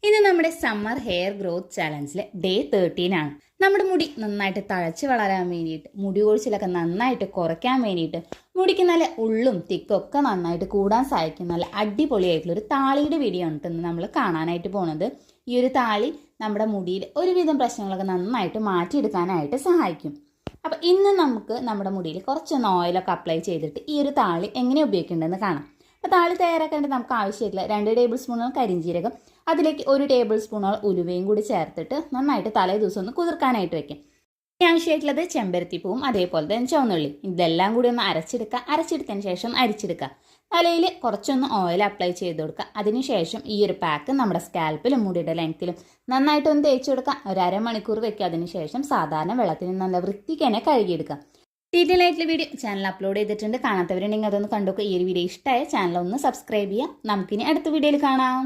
ഇന്ന് നമ്മുടെ summer hair growth ചാലഞ്ചിലെ day 13 ആണ്. നമ്മുടെ മുടി നന്നായിട്ട് തഴച്ച് വളരാൻ വേണ്ടിയിട്ട്, മുടി കൊഴിച്ചിലൊക്കെ നന്നായിട്ട് കുറയ്ക്കാൻ വേണ്ടിയിട്ട്, മുടിക്ക് നല്ല ഉള്ളും തിക്കൊക്കെ നന്നായിട്ട് കൂടാൻ സഹായിക്കുന്ന നല്ല അടിപൊളിയായിട്ടുള്ള ഒരു താളിയുടെ വീഡിയോ ആണ് ഇന്ന് നമ്മൾ കാണാനായിട്ട് പോണത്. ഈ ഒരു താളി നമ്മുടെ മുടിയിൽ ഒരുവിധം പ്രശ്നങ്ങളൊക്കെ നന്നായിട്ട് മാറ്റിയെടുക്കാനായിട്ട് സഹായിക്കും. അപ്പോൾ ഇന്ന് നമുക്ക് നമ്മുടെ മുടിയിൽ കുറച്ചൊന്ന് ഓയിലൊക്കെ അപ്ലൈ ചെയ്തിട്ട് ഈ ഒരു താളി എങ്ങനെ ഉപയോഗിക്കേണ്ടതെന്ന് കാണാം. അപ്പോൾ താളി തയ്യാറാക്കേണ്ടത് നമുക്ക് ആവശ്യമായിട്ടുള്ള 2 ടേബിൾ സ്പൂണുകൾ കരിഞ്ജീരകം, അതിലേക്ക് 1 ടേബിൾ സ്പൂണോളം ഉലുവയും കൂടി ചേർത്തിട്ട് നന്നായിട്ട് തലേ ദിവസം ഒന്ന് കുതിർക്കാനായിട്ട് വെക്കാം. ആവശ്യമായിട്ടുള്ളത് ചെമ്പരത്തിപ്പൂവും അതേപോലെ തന്നെ ചുവന്നുള്ളി. ഇതെല്ലാം കൂടി ഒന്ന് അരച്ചെടുത്തതിന് ശേഷം അരിച്ചെടുക്കുക. തലയിൽ കുറച്ചൊന്ന് ഓയിൽ അപ്ലൈ ചെയ്ത് കൊടുക്കുക. അതിനുശേഷം ഈ ഒരു പാക്ക് നമ്മുടെ സ്കാൽപ്പിലും മുടിയുടെ ലെങ്ത്തിലും നന്നായിട്ടൊന്ന് തേച്ച് കൊടുക്കുക. ഒരു അരമണിക്കൂർ വെക്കുക. അതിനുശേഷം സാധാരണ വെള്ളത്തിൽ നല്ല വൃത്തിക്ക് തന്നെ കഴുകിയെടുക്കുക. ഡീറ്റെയിൽ ആയിട്ടുള്ള വീഡിയോ ചാനൽ അപ്ലോഡ് ചെയ്തിട്ടുണ്ട്. കാണാത്തവരുണ്ടെങ്കിൽ അതൊന്ന് കണ്ടോക്കുക. ഈ ഒരു വീഡിയോ ഇഷ്ടമായ ചാനൽ ഒന്ന് സബ്സ്ക്രൈബ് ചെയ്യുക. നമുക്കിനി അടുത്ത വീഡിയോയിൽ കാണാം.